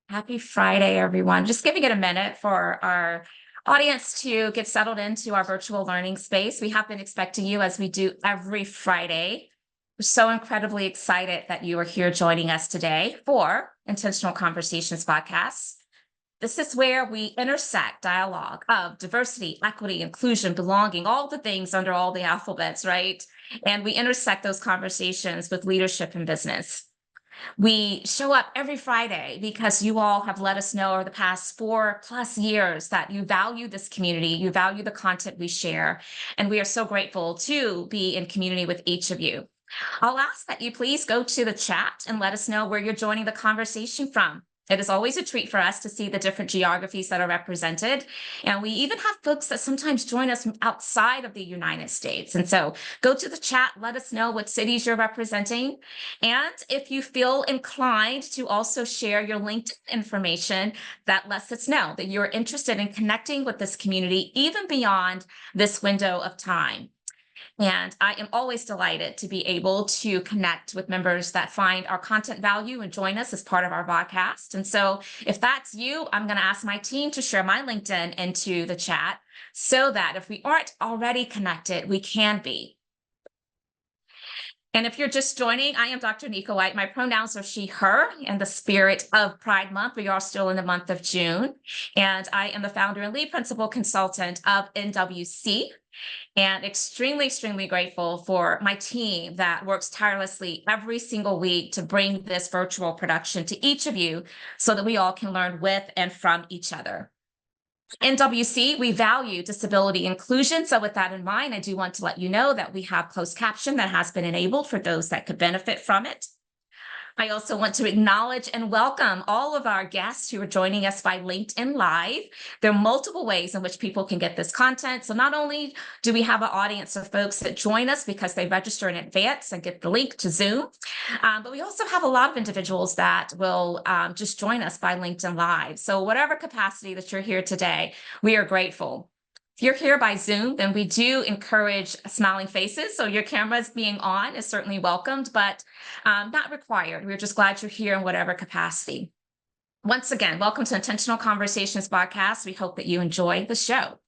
Happy Friday, everyone. Just giving it a minute for our audience to get settled into our virtual learning space. We have been expecting you as we do every Friday. We're so incredibly excited that you are here joining us today for Intentional Conversations VodCast. This is where we intersect dialogue of diversity, equity, inclusion, belonging, all the things under all the alphabets, right? And we intersect those conversations with leadership and business. We show up every Friday because you all have let us know over the past 4+ years that you value this community, you value the content we share, and we are so grateful to be in community with each of you. I'll ask that you please go to the chat and let us know where you're joining the conversation from. It is always a treat for us to see the different geographies that are represented. And we even have folks that sometimes join us from outside of the United States. And so go to the chat, let us know what cities you're representing. And if you feel inclined to also share your LinkedIn information, that lets us know that you're interested in connecting with this community, even beyond this window of time. And I am always delighted to be able to connect with members that find our content value and join us as part of our podcast. And so if that's you, I'm going to ask my team to share my LinkedIn into the chat so that if we aren't already connected, we can be. And if you're just joining, I am Dr. Nika. My pronouns are she, her, in the spirit of Pride Month. We are still in the month of June. And I am the founder and lead principal consultant of NWC. And extremely grateful for my team that works tirelessly every single week to bring this virtual production to each of you so that we all can learn with and from each other. In WC, we value disability inclusion. So with that in mind, I do want to let you know that we have closed caption that has been enabled for those that could benefit from it. I also want to acknowledge and welcome all of our guests who are joining us by LinkedIn Live. There are multiple ways in which people can get this content. So not only do we have an audience of folks that join us because they register in advance and get the link to Zoom, but we also have a lot of individuals that will just join us by LinkedIn Live. So whatever capacity that you're here today, we are grateful. If you're here by Zoom, then we do encourage smiling faces. So your cameras being on is certainly welcomed, but not required. We're just glad you're here in whatever capacity. Once again, welcome to Intentional Conversations VodCast. We hope that you enjoy the show.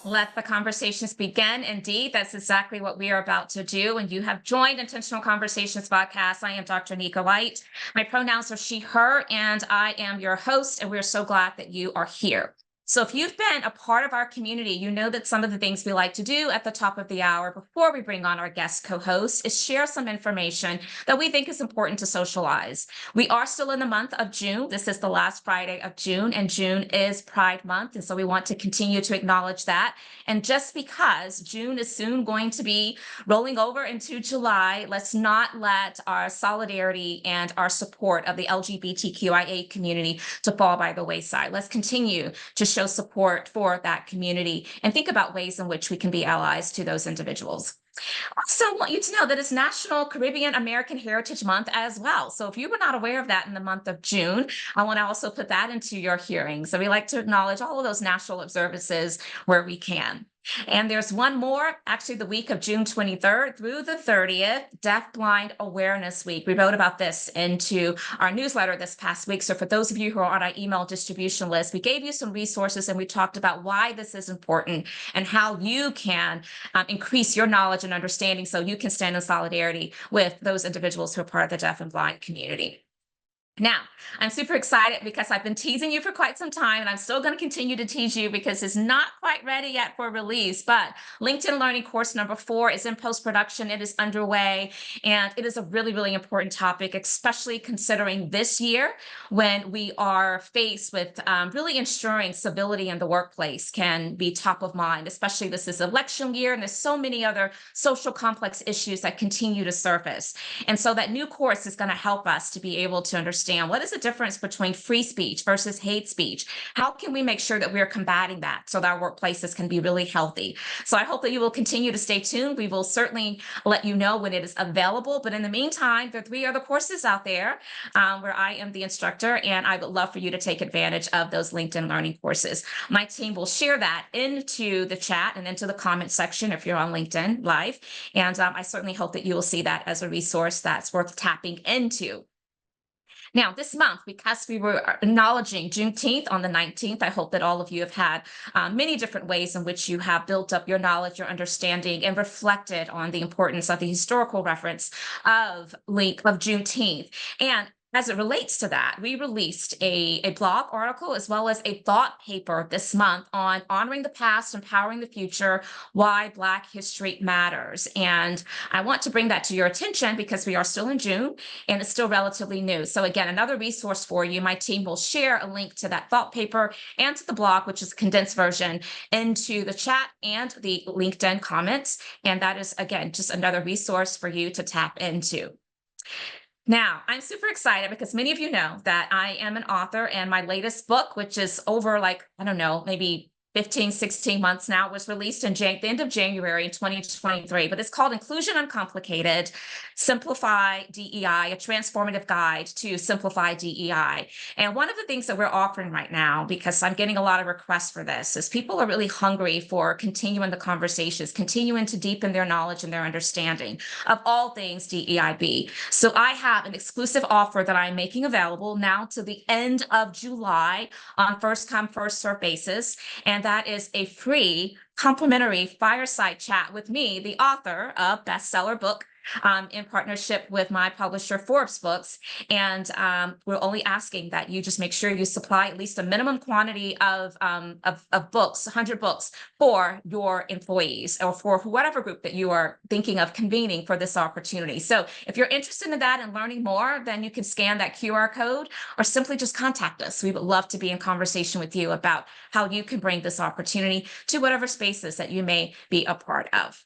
Let the conversations begin. Indeed, that's exactly what we are about to do. And you have joined Intentional Conversations VodCast. I am Dr. Nika White. My pronouns are she, her, and I am your host. And we're so glad that you are here. So if you've been a part of our community, you know that some of the things we like to do at the top of the hour before we bring on our guest co-host is share some information that we think is important to socialize. We are still in the month of June. This is the last Friday of June, and June is Pride Month. And so we want to continue to acknowledge that. And just because June is soon going to be rolling over into July, let's not let our solidarity and our support of the LGBTQIA community to fall by the wayside. Let's continue to show support for that community and think about ways in which we can be allies to those individuals. Also, I want you to know that it's National Caribbean American Heritage Month as well. So if you were not aware of that in the month of June, I want to also put that into your hearing. So we like to acknowledge all of those national observances where we can. And there's one more, actually the week of June 23rd through the 30th, Deaf Blind Awareness Week. We wrote about this into our newsletter this past week. So for those of you who are on our email distribution list, we gave you some resources and we talked about why this is important and how you can increase your knowledge and understanding so you can stand in solidarity with those individuals who are part of the deaf and blind community. Now, I'm super excited because I've been teasing you for quite some time, and I'm still going to continue to tease you because it's not quite ready yet for release, but LinkedIn Learning course number 4 is in post-production. It is underway, and it is a really important topic, especially considering this year when we are faced with really ensuring civility in the workplace can be top of mind, especially this is election year, and there's so many other social complex issues that continue to surface. And so that new course is going to help us to be able to understand understand what is the difference between free speech versus hate speech. How can we make sure that we're combating that so that our workplaces can be really healthy? So I hope that you will continue to stay tuned. We will certainly let you know when it is available. But in the meantime, there are 3 other courses out there where I am the instructor, and I would love for you to take advantage of those LinkedIn learning courses. My team will share that into the chat and into the comment section if you're on LinkedIn Live. And I certainly hope that you will see that as a resource that's worth tapping into. Now, this month, because we were acknowledging Juneteenth on the 19th, I hope that all of you have had many different ways in which you have built up your knowledge, your understanding, and reflected on the importance of the historical reference of Juneteenth. And as it relates to that, we released a blog article as well as a thought paper this month on honoring the past, empowering the future, why Black history matters. And I want to bring that to your attention because we are still in June and it's still relatively new. So again, another resource for you. My team will share a link to that thought paper and to the blog, which is a condensed version, into the chat and the LinkedIn comments. And that is, again, just another resource for you to tap into. Now, I'm super excited because many of you know that I am an author, and my latest book, which is over I don't know, maybe 15, 16 months now, was released in the end of January in 2023, but it's called Inclusion Uncomplicated, Simplify DEI, a transformative guide to simplify DEI. And one of the things that we're offering right now, because I'm getting a lot of requests for this, is people are really hungry for continuing the conversations, continuing to deepen their knowledge and their understanding of all things DEIB. So I have an exclusive offer that I'm making available now to the end of July on first come, first serve basis. And that is a free complimentary fireside chat with me, the author of bestseller book, in partnership with my publisher, Forbes Books. And we're only asking that you just make sure you supply at least a minimum quantity of books, 100 books, for your employees or for whatever group that you are thinking of convening for this opportunity. So if you're interested in that and learning more, then you can scan that QR code or simply just contact us. We would love to be in conversation with you about how you can bring this opportunity to whatever spaces that you may be a part of.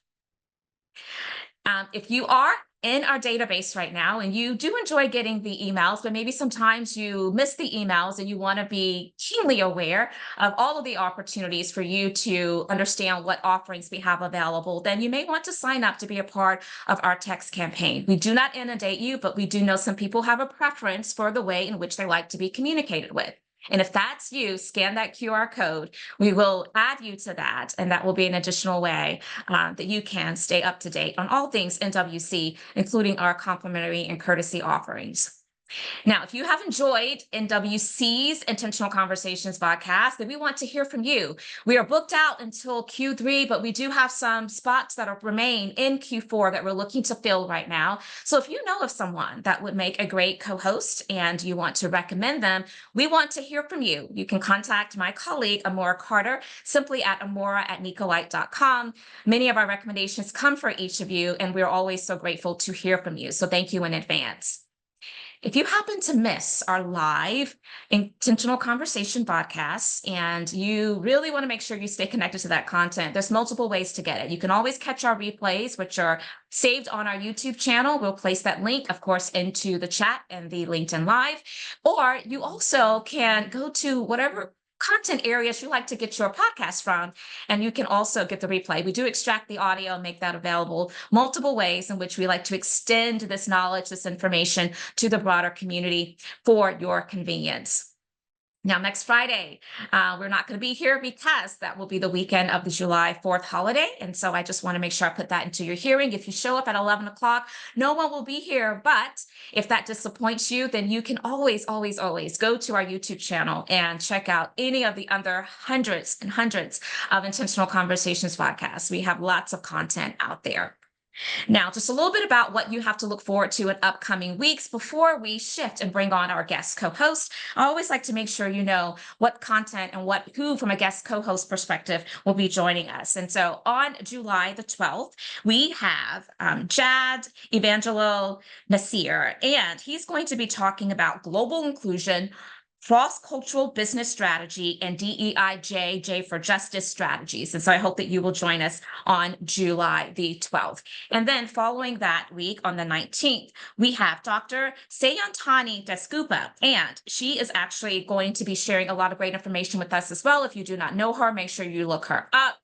If you are in our database right now and you do enjoy getting the emails, but maybe sometimes you miss the emails and you want to be keenly aware of all of the opportunities for you to understand what offerings we have available, then you may want to sign up to be a part of our text campaign. We do not inundate you, but we do know some people have a preference for the way in which they like to be communicated with. And if that's you, scan that QR code. We will add you to that, and that will be an additional way that you can stay up to date on all things NWC, including our complimentary and courtesy offerings. Now, if you have enjoyed NWC's Intentional Conversations VodCast, then we want to hear from you. We are booked out until Q3, but we do have some spots that remain in Q4 that we're looking to fill right now. So if you know of someone that would make a great co-host and you want to recommend them, we want to hear from you. You can contact my colleague, Amora Carter, simply at amora@nikawhite.com. Many of our recommendations come for each of you, and we're always so grateful to hear from you. So thank you in advance. If you happen to miss our live Intentional Conversation podcasts and you really want to make sure you stay connected to that content, there's multiple ways to get it. You can always catch our replays, which are saved on our YouTube channel. We'll place that link, of course, into the chat and the LinkedIn Live. Or you also can go to whatever content areas you like to get your podcast from, and you can also get the replay. We do extract the audio and make that available. Multiple ways in which we like to extend this knowledge, this information to the broader community for your convenience. Now, next Friday, we're not going to be here because that will be the weekend of the July 4th holiday. And so I just want to make sure I put that into your hearing. If you show up at 11 o'clock, no one will be here. But if that disappoints you, then you can always, always, always go to our YouTube channel and check out any of the other hundreds and hundreds of Intentional Conversations podcasts. We have lots of content out there. Now, just a little bit about what you have to look forward to in upcoming weeks before we shift and bring on our guest co-host. I always like to make sure you know what content and who from a guest co-host perspective will be joining us. And so on July the 12th, we have Jade Evangelo Nasir, and he's going to be talking about global inclusion, cross-cultural business strategy, and DEIJ, J for justice strategies. And so I hope that you will join us on July the 12th. And then following that week on the 19th, we have Dr. Sayantani Desculpa, and she is actually going to be sharing a lot of great information with us as well. If you do not know her, make sure you look her up.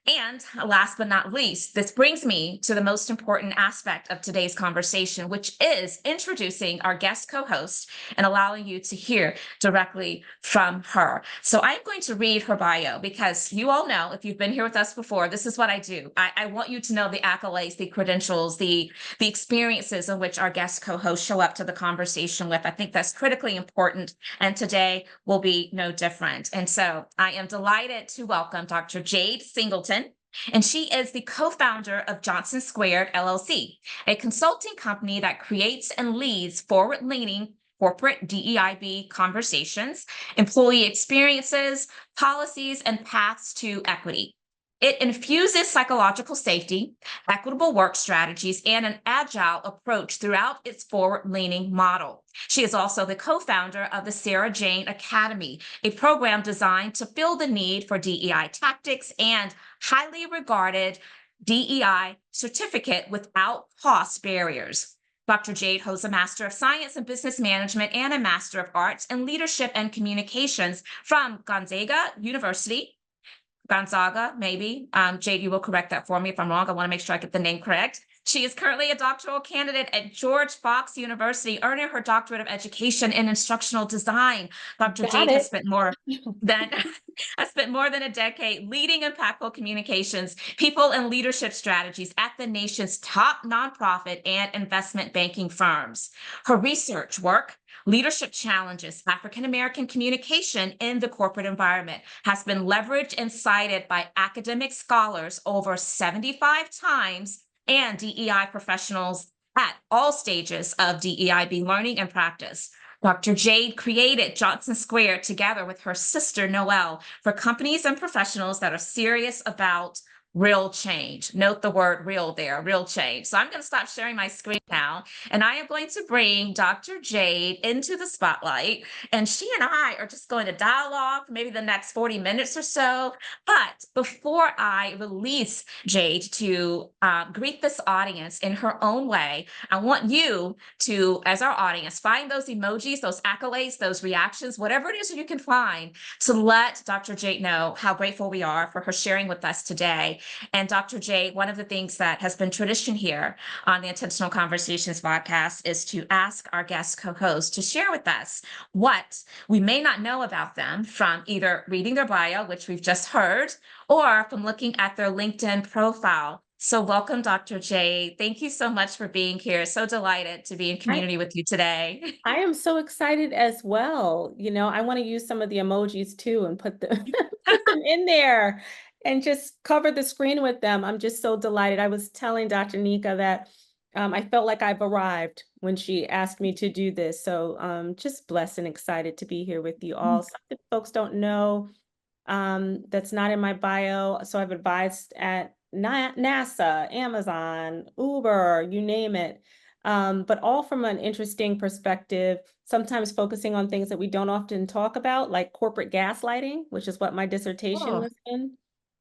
And last but not least, this brings me to the most important aspect of today's conversation, which is introducing our guest co-host and allowing you to hear directly from her. So I'm going to read her bio because you all know, if you've been here with us before, this is what I do. I want you to know the accolades, the credentials, the experiences in which our guest co-hosts show up to the conversation with. I think that's critically important. And today will be no different. And so I am delighted to welcome Dr. Jade Singleton. And she is the co-founder of Johnson Squared LLC, a consulting company that creates and leads forward-leaning corporate DEIB conversations, employee experiences, policies, and paths to equity. It infuses psychological safety, equitable work strategies, and an agile approach throughout its forward-leaning model. She is also the co-founder of the Sarah Jane Academy, a program designed to fill the need for DEI tactics and highly regarded DEI certificate without cost barriers. Dr. Jade holds a Master of Science in Business Management and a Master of Arts in Leadership and Communications from Gonzaga, maybe. Jade, you will correct that for me if I'm wrong. I want to make sure I get the name correct. She is currently a doctoral candidate at George Fox University, earning her doctorate of education in instructional design. Dr. Jade has spent more than a decade leading impactful communications, people, and leadership strategies at the nation's top nonprofit and investment banking firms. Her research work, Leadership Challenges, African American Communication in the Corporate Environment, has been leveraged and cited by academic scholars over 75 times and DEI professionals at all stages of DEIB learning and practice. Dr. Jade created Johnson Squared together with her sister, Noelle, for companies and professionals that are serious about real change. Note the word real there, real change. So I'm going to stop sharing my screen now, and I am going to bring Dr. Jade into the spotlight, and she and I are just going to dialogue for maybe the next 40 minutes or so. But before I release Jade to greet this audience in her own way, I want you to, as our audience, find those emojis, those accolades, those reactions, whatever it is you can find, to let Dr. Jade know how grateful we are for her sharing with us today. And Dr. Jade, one of the things that has been tradition here on the Intentional Conversations VodCast is to ask our guest co-host to share with us what we may not know about them from either reading their bio, which we've just heard, or from looking at their LinkedIn profile. So welcome, Dr. Jade. Thank you so much for being here. So delighted to be in community with you today. I am so excited as well. I want to use some of the emojis too and put them in there and just cover the screen with them. I'm just so delighted. I was telling Dr. Nika that I felt like I've arrived when she asked me to do this. So just blessed and excited to be here with you all. Something folks don't know that's not in my bio. So I've advised at NASA, Amazon, Uber, you name it. But all from an interesting perspective, sometimes focusing on things that we don't often talk about, like corporate gaslighting, which is what my dissertation Oh, was in.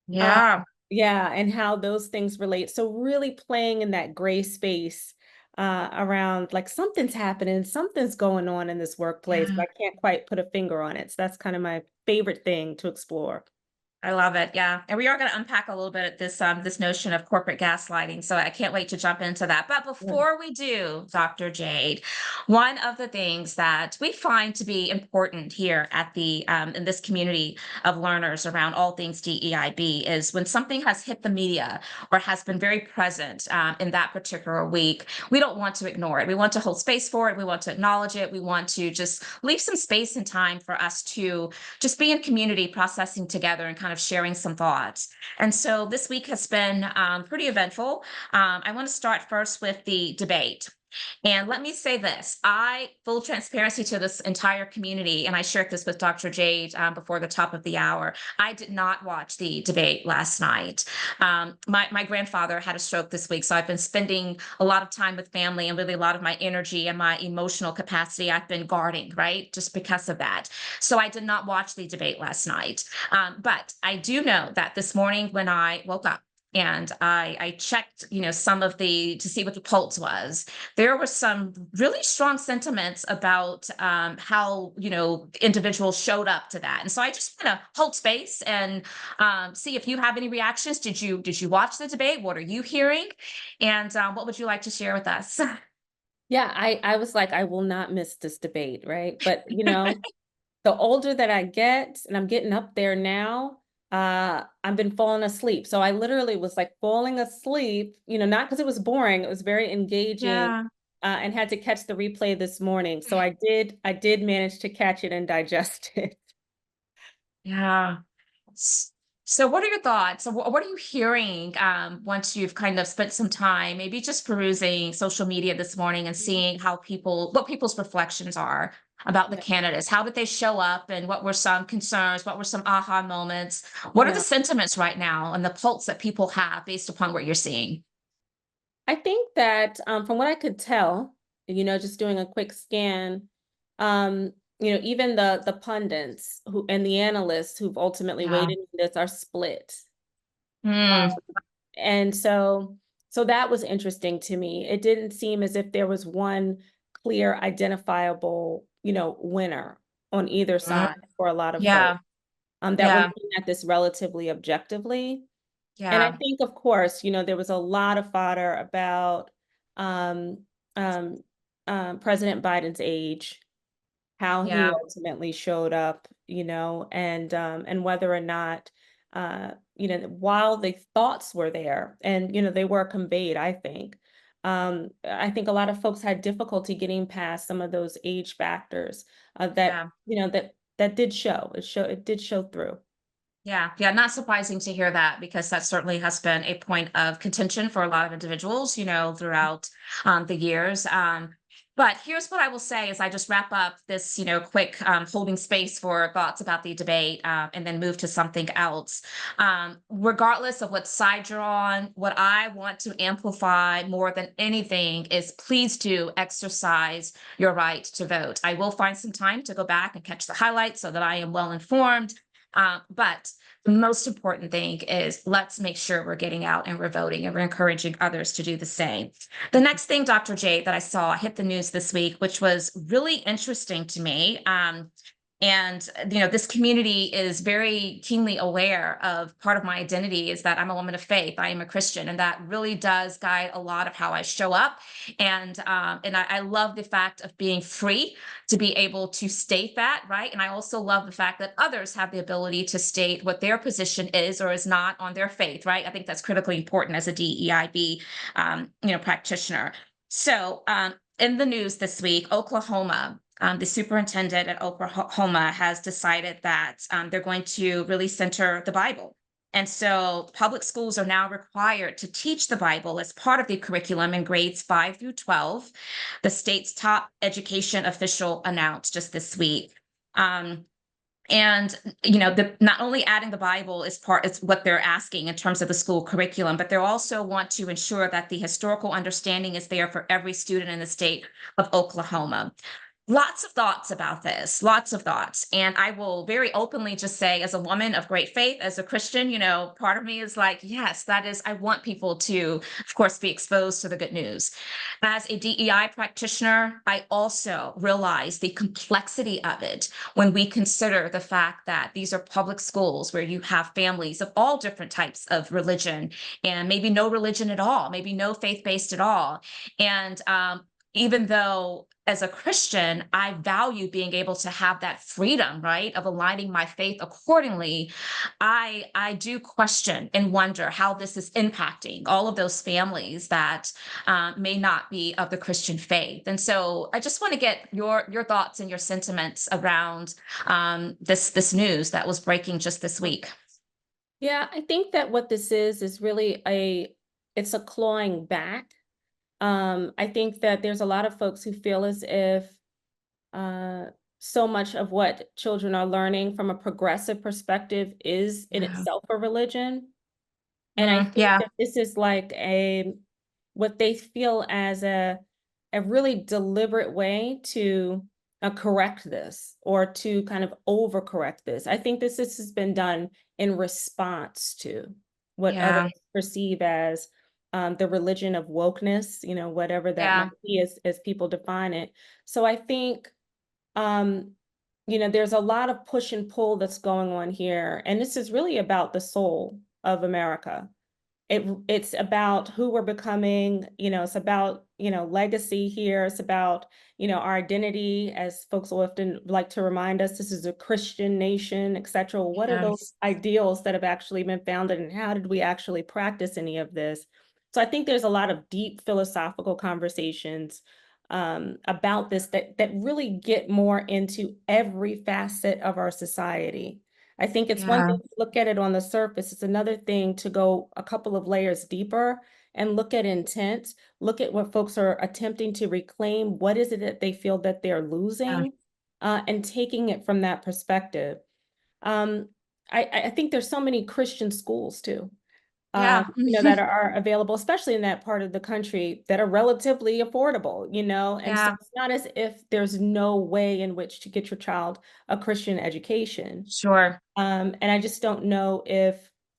Uh, yeah. yeah, and how those things relate. So really playing in that gray space around like something's happening, something's going on in this workplace, Yeah. but I can't quite put a finger on it. So that's kind of my favorite thing to explore. I love it. Yeah. And we are going to unpack a little bit at this notion of corporate gaslighting. So I can't wait to jump into that. But Yeah. before we do, Dr. Jade, one of the things that we find to be important here at the in this community of learners around all things DEIB is when something has hit the media or has been very present in that particular week, we don't want to ignore it. We want to hold space for it. We want to acknowledge it. We want to just leave some space and time for us to just be in community processing together and kind of sharing some thoughts. And so this week has been pretty eventful. I want to start first with the debate. And let me say this, full transparency to this entire community, and I shared this with Dr. Jade before the top of the hour. I did not watch the debate last night. My grandfather had a stroke this week, so I've been spending a lot of time with family, and really a lot of my energy and my emotional capacity I've been guarding, right? Just because of that. So I did not watch the debate last night. But I do know that this morning when I woke up, and I checked, some of to see what the pulse was. There were some really strong sentiments about how, individuals showed up to that. And so I just want to hold space and see if you have any reactions. Did you watch the debate? What are you hearing? And what would you like to share with us? Yeah, I was like, I will not miss this debate, right? But the older that I get, and I'm getting up there now, I've been falling asleep. So I literally was like falling asleep, not because it was boring, it was very engaging, Yeah, and had to catch the replay this morning. So I did manage to catch it and digest it. yeah. S- So, what are your thoughts? So, what are you hearing once you've kind of spent some time, maybe just perusing social media this morning and seeing what people's reflections are about the Yeah, candidates? How did they show up, and what were some concerns? What were some aha moments? What are the yeah. sentiments right now and the pulse that people have based upon what you're seeing? I think that from what I could tell, just doing a quick scan, even the pundits who and the analysts who've ultimately Yeah. weighed in on this are split. Mm, And so that was interesting to me. It didn't seem as if there was one clear identifiable, winner on either mm, side for a lot of folks. yeah. That we're Yeah. looking at this relatively objectively. And I Yeah. think, of course, there was a lot of fodder about um, um, President Biden's age, how he Yeah. ultimately showed up, and whether or not, while the thoughts were there and, they were conveyed, I think. I think a lot of folks had difficulty getting past some of those age factors that, Yeah. that did show. It did show through. Yeah, yeah, not surprising to hear that because that certainly has been a point of contention for a lot of individuals, throughout the years. But here's what I will say as I just wrap up this, quick holding space for thoughts about the debate and then move to something else. Regardless of what side you're on, what I want to amplify more than anything is please do exercise your right to vote. I will find some time to go back and catch the highlights so that I am well informed. But the most important thing is let's make sure we're getting out and we're voting and we're encouraging others to do the same. The next thing, Dr. Jade, that I saw hit the news this week, which was really interesting to me. And this community is very keenly aware of part of my identity is that I'm a woman of faith. I am a Christian, and that really does guide a lot of how I show up. And I love the fact of being free to be able to state that, right? And I also love the fact that others have the ability to state what their position is or is not on their faith, right? I think that's critically important as a DEIB, practitioner. So, in the news this week, Oklahoma, the superintendent at Oklahoma has decided that they're going to really center the Bible. And so public schools are now required to teach the Bible as part of the curriculum in grades 5 through 12, the state's top education official announced just this week. Um, and not only adding the Bible is what they're asking in terms of the school curriculum, but they also want to ensure that the historical understanding is there for every student in the state of Oklahoma. Lots of thoughts about this, lots of thoughts. And I will very openly just say, as a woman of great faith, as a Christian, part of me is like, yes, I want people to, of course, be exposed to the good news. As a DEI practitioner, I also realize the complexity of it when we consider the fact that these are public schools where you have families of all different types of religion and maybe no religion at all, maybe no faith-based at all. And even though as a Christian, I value being able to have that freedom, right, of aligning my faith accordingly. I do question and wonder how this is impacting all of those families that may not be of the Christian faith. And so I just want to get your thoughts and your sentiments around this news that was breaking just this week. Yeah, I think that what this is really it's a clawing back. I think that there's a lot of folks who feel as if uh, so much of what children are learning from a progressive perspective is in Yeah. itself a religion. And I think Yeah. that this is like what they feel as a really deliberate way to correct this or to kind of overcorrect this. I think this has been done in response to what others Yeah. perceive as the religion of wokeness, whatever that might Yeah. be as people define it. So I think um, there's a lot of push and pull that's going on here, and this is really about the soul of America. It's about who we're becoming, it's about, legacy here. It's about, our identity, as folks often like to remind us, this is a Christian nation, et cetera. What are those Yes. ideals that have actually been founded, and how did we actually practice any of this? So I think there's a lot of deep philosophical conversations about this that really get more into every facet of our society. I think it's one Yeah. thing to look at it on the surface. It's another thing to go a couple of layers deeper and look at intent, look at what folks are attempting to reclaim. What is it that they feel that they're Yeah. losing? And taking it from that perspective. Um, I think there's so many Christian schools too, Yeah. that are available, especially in that part of the country, that are relatively affordable, and so Yeah. it's not as if there's no way in which to get your child a Christian education. Sure. And I just don't know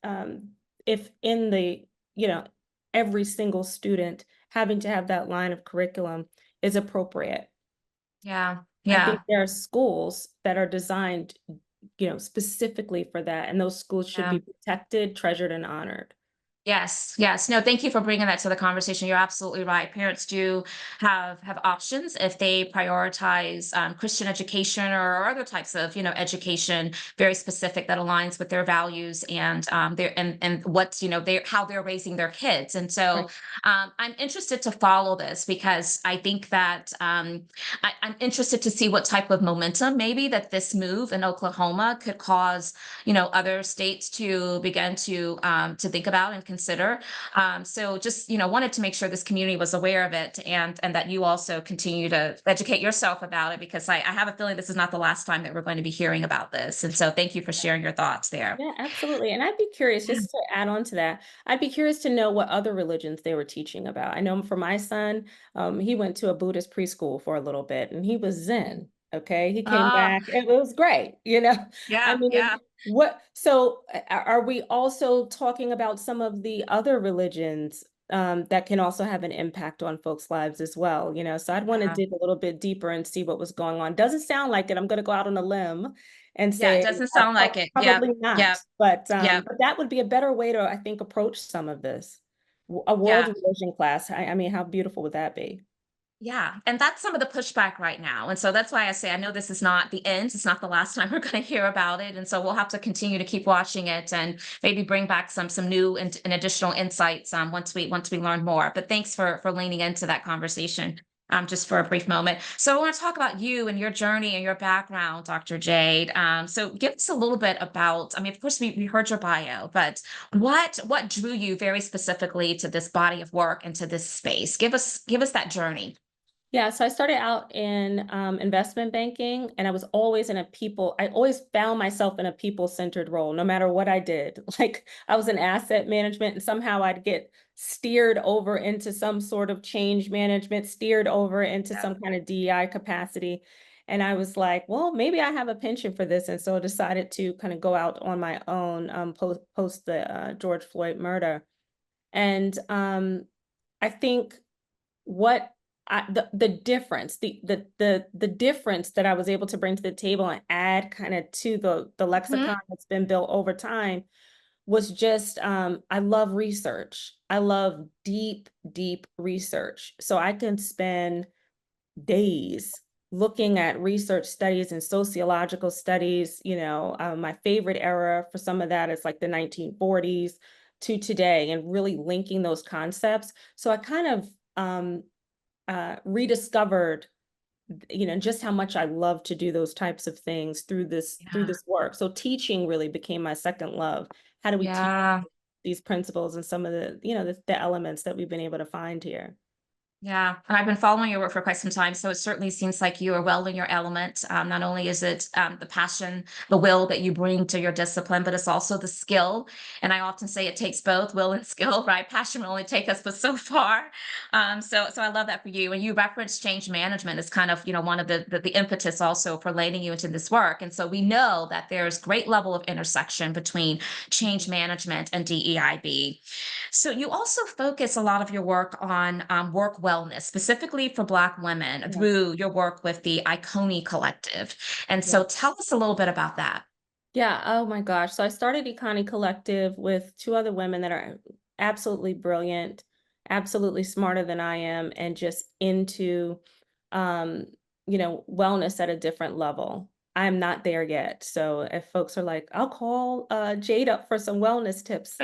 um, if in the, you know, every single student having to have that line of curriculum is appropriate. Yeah. I think Yeah. there are schools that are designed, specifically for that, and those schools should Yeah. be protected, treasured, and honored. Yes, yes. No, thank you for bringing that to the conversation. You're absolutely right. Parents do have options if they prioritize Christian education or other types of education, very specific that aligns with their values and their and what's they how they're raising their kids. And so Right. I'm interested to follow this because I think that I'm interested to see what type of momentum maybe that this move in Oklahoma could cause other states to begin to think about and consider. So just wanted to make sure this community was aware of it and that you also continue to educate yourself about it because I have a feeling this is not the last time that we're going to be hearing about this. And so thank you for sharing your thoughts there. Yeah, absolutely. And I'd be curious, Yeah. just to add on to that, I'd be curious to know what other religions they were teaching about. I know for my son, he went to a Buddhist preschool for a little bit and he was Zen. Okay. He came Oh, back. It was great. I yeah, mean, yeah, so are we also talking about some of the other religions that can also have an impact on folks' lives as well? So I'd want to yeah. dig a little bit deeper and see what was going on. Doesn't sound like it. I'm going to go out on a limb and Yeah, it say doesn't sound like it. Yeah, probably yeah, not, yeah, but that would be a better way to, I think, approach some of this. A world yeah. religion class. I mean, how beautiful would that be? Yeah, and that's some of the pushback right now. And so that's why I say I know this is not the end. It's not the last time we're going to hear about it. And so we'll have to continue to keep watching it and maybe bring back some new and additional insights once we learn more. But thanks for leaning into that conversation. Just for a brief moment. So I want to talk about you and your journey and your background, Dr. Jade. So give us a little bit about, I mean, of course we heard your bio, but what drew you very specifically to this body of work and to this space? Give us that journey. Yeah, so I started out in investment banking, and I always found myself in a people-centered role, no matter what I did. Like I was in asset management, and somehow I'd get steered over into some sort of change management, steered over into some kind of DEI capacity. And I was like, well, maybe I have a penchant for this. And so I decided to kind of go out on my own post the George Floyd murder. And I think what the difference the difference that I was able to bring to the table and add kind of to the Mhm. lexicon that's been built over time was just I love research. I love deep research. So I can spend days looking at research studies and sociological studies. My favorite era for some of that is like the 1940s to today, and really linking those concepts. So I kind of rediscovered, just how much I love to do those types of things through Yeah. this work. So teaching really became my second love. How do we teach Yeah. these principles and some of the elements that we've been able to find here? Yeah, and I've been following your work for quite some time, so it certainly seems like you are well in your element. Not only is it the passion, the will that you bring to your discipline, but it's also the skill. And I often say it takes both will and skill, right? Passion will only take us but so far. So I love that for you. And you referenced change management as kind of, one of the impetus also for landing you into this work. And so we know that there's great level of intersection between change management and DEIB. So you also focus a lot of your work on work wellness, specifically for Black women Yeah. through your work with the IKONI Collective. And Yeah. so tell us a little bit about that. Yeah. Oh my gosh. So I started IKONI Collective with two other women that are absolutely brilliant, absolutely smarter than I am, and just into, um, wellness at a different level. I'm not there yet. So if folks are like, I'll call Jade up for some wellness tips.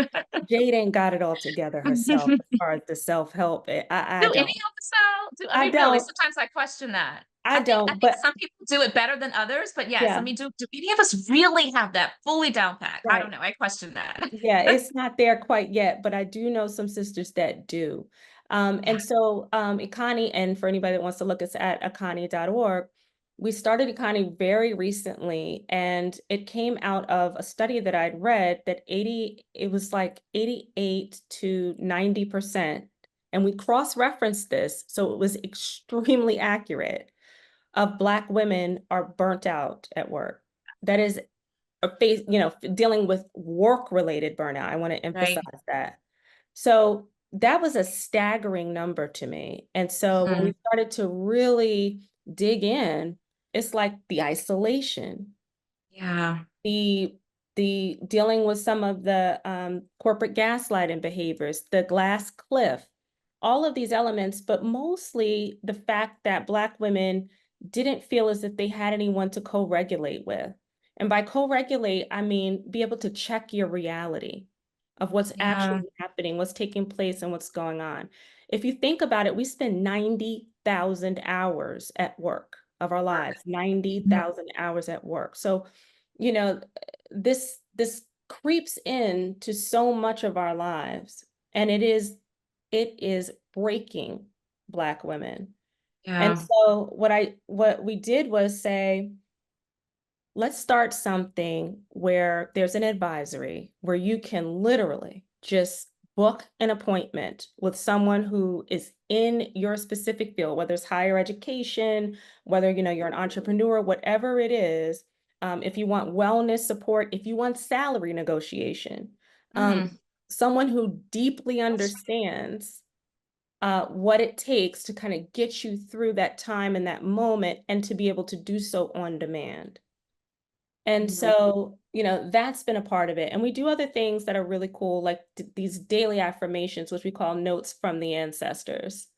Jade ain't got it all together herself as far as the self-help. I Do any don't. of us though? I I mean, really, don't. sometimes I question that. I I don't. think But some people do it better than others, but yes, I yeah, mean, do any of us really have that fully down pat? I don't right. know. I question that. Yeah, it's not there quite yet, but I do know some sisters that do. Yeah. And so Ikani, and for anybody that wants to look us at ikani.org, we started Ikani very recently, and it came out of a study that I'd read that it was like 88 to 90%, and we cross-referenced this, so it was extremely accurate, of Black women are burnt out at work. That is dealing with work-related burnout. I want to emphasize Right. that. So that was a staggering number to me. And so when we Mhm. started to really dig in, it's like the isolation, Yeah. the dealing with some of the corporate gaslighting behaviors, the glass cliff, all of these elements, but mostly the fact that Black women didn't feel as if they had anyone to co-regulate with. And by co-regulate, I mean be able to check your reality of what's Yeah. actually happening, what's taking place, and what's going on. If you think about it, we spend 90,000 hours at work of our lives, Mhm. 90,000 hours at work. So you know, this creeps into so much of our lives, and it is breaking Black women. And Yeah. so what we did was say, let's start something where there's an advisory where you can literally just book an appointment with someone who is in your specific field, whether it's higher education, whether you're an entrepreneur, whatever it is. If you want wellness support, if you want salary negotiation, um, Mm. someone who deeply understands what it takes to kind of get you through that time and that moment, and to be able to do so on demand. And so, that's been a part of it. And we do other things that are really cool, like these daily affirmations, which we call notes from the ancestors,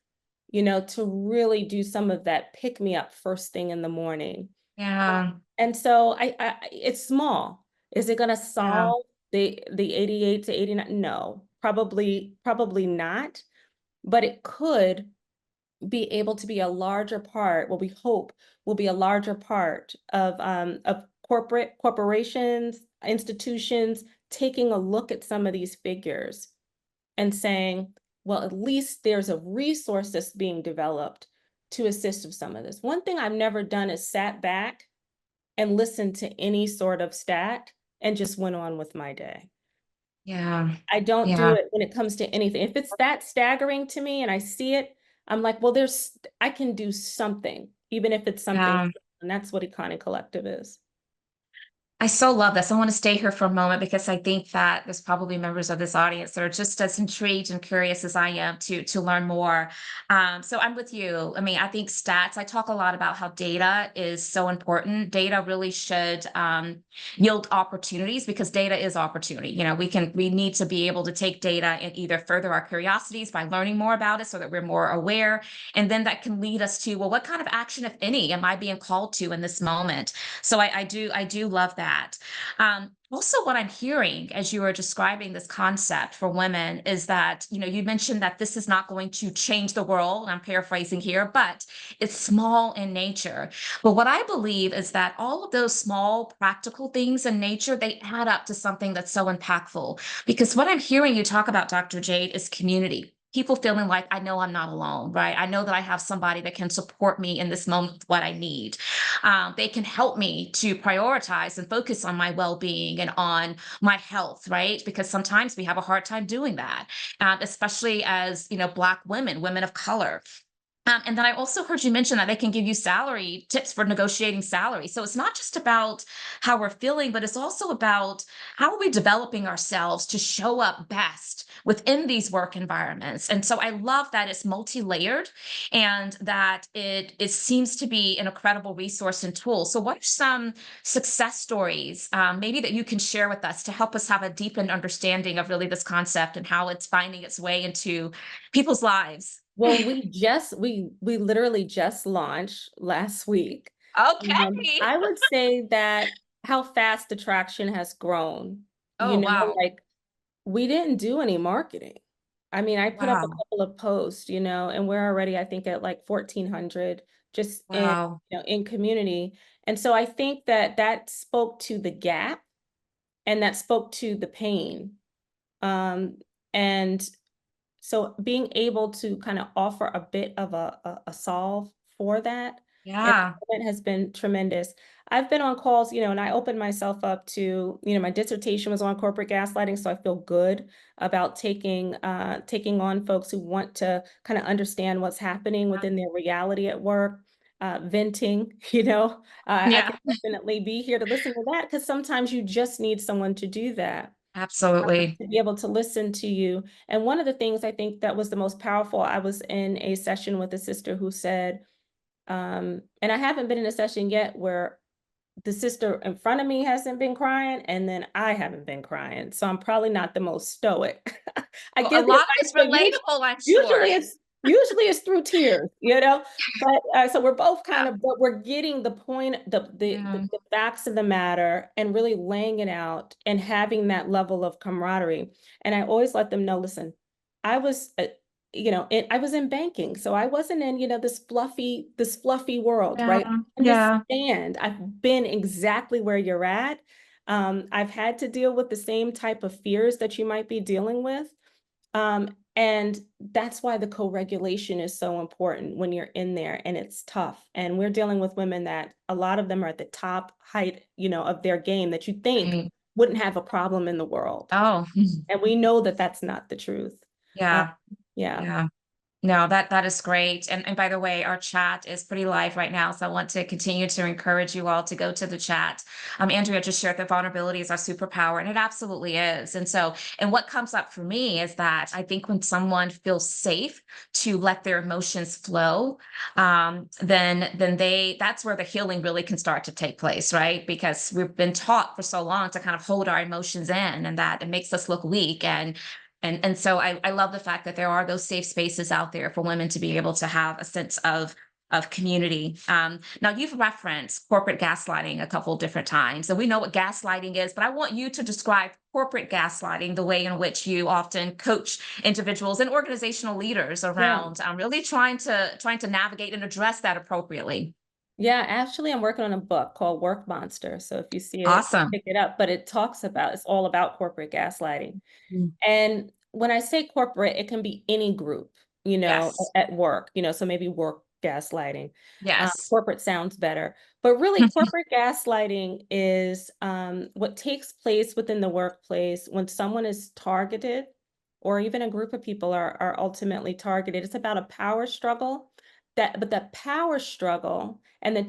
to really do some of that pick me up first thing in the morning. Yeah. And so it's small. Is it going to Yeah. solve the 88 to 89? No, probably not, but it could be able to be a larger part, what we hope will be a larger part of corporations, institutions taking a look at some of these figures and saying, well, at least there's a resource that's being developed to assist with some of this. One thing I've never done is sat back and listened to any sort of stat and just went on with my day. Yeah. I don't do Yeah. it when it comes to anything. If it's that staggering to me and I see it, I'm like, well, I can do something, even if it's something, Yeah. and that's what IKONI Collective is. I so love this. I want to stay here for a moment because I think that there's probably members of this audience that are just as intrigued and curious as I am to learn more. So I'm with you. I mean, I think stats. I talk a lot about how data is so important. Data really should yield opportunities because data is opportunity. We need to be able to take data and either further our curiosities by learning more about it so that we're more aware, and then that can lead us to, well, what kind of action, if any, am I being called to in this moment? So I do love that. Also, what I'm hearing as you are describing this concept for women is that, you mentioned that this is not going to change the world. And I'm paraphrasing here, but it's small in nature. But what I believe is that all of those small practical things in nature, they add up to something that's so impactful. Because what I'm hearing you talk about, Dr. Jade, is community. people feeling like I know I'm not alone, right? I know that I have somebody that can support me in this moment with what I need. They can help me to prioritize and focus on my well-being and on my health, right? Because sometimes we have a hard time doing that, especially as, Black women, women of color. And then I also heard you mention that they can give you salary tips for negotiating salary. So it's not just about how we're feeling, but it's also about how are we developing ourselves to show up best within these work environments. And so I love that it's multi-layered and that it seems to be an incredible resource and tool. So what are some success stories, maybe that you can share with us to help us have a deepened understanding of really this concept and how it's finding its way into people's lives? Well, we literally just launched last week. Okay. I would say that how fast the traction has grown, Oh, wow. like we didn't do any marketing. I mean, I put up a Wow. couple of posts, and we're already, I think, at like 1,400 just Wow. in community. And so I think that that spoke to the gap and that spoke to the pain. And so being able to kind of offer a bit of a solve for that Yeah. it has been tremendous. I've been on calls, and I opened myself up to, my dissertation was on corporate gaslighting, so I feel good about taking on folks who want to kind of understand what's happening within their reality at work, venting, I Yeah, can definitely be here to listen to that because sometimes you just need someone to do that, absolutely. to be able to listen to you. And one of the things I think that was the most powerful, I was in a session with a sister who said, and I haven't been in a session yet where the sister in front of me hasn't been crying, and then I haven't been crying. So I'm probably not the most stoic. I Well, a give the lot of advice, it's but relatable, I'm sure. usually it's through tears. But so we're both kind of, but we're getting the point, Yeah. the facts of the matter, and really laying it out and having that level of camaraderie. And I always let them know, listen, I was. I was in banking, so I wasn't in, this fluffy world, Yeah. right? Yeah. Understand, I've been exactly where you're at. I've had to deal with the same type of fears that you might be dealing with. And that's why the co-regulation is so important when you're in there and it's tough. And we're dealing with women that a lot of them are at the top height, of their game that you think Right. wouldn't have a problem in the world. Oh, And we know that that's not the truth. Uh, yeah. yeah. Yeah. No, that is great. And by the way, our chat is pretty live right now. So I want to continue to encourage you all to go to the chat. Andrea just shared that vulnerability is our superpower, and it absolutely is. And what comes up for me is that I think when someone feels safe to let their emotions flow, then that's where the healing really can start to take place, right? Because we've been taught for so long to kind of hold our emotions in, and that it makes us look weak. And so I love the fact that there are those safe spaces out there for women to be able to have a sense of community. Now you've referenced corporate gaslighting a couple of different times, and we know what gaslighting is, but I want you to describe corporate gaslighting, the way in which you often coach individuals and organizational leaders Yeah. around really trying to navigate and address that appropriately. Yeah, actually, I'm working on a book called Work Monster. So if you see it, Awesome. pick it up. But it's all about corporate gaslighting. Mm. And when I say corporate, it can be any group, Yes. at work, so maybe work gaslighting. Yes. Corporate sounds better. But really, corporate gaslighting is what takes place within the workplace when someone is targeted, or even a group of people are ultimately targeted. It's about a power struggle. But the power struggle and the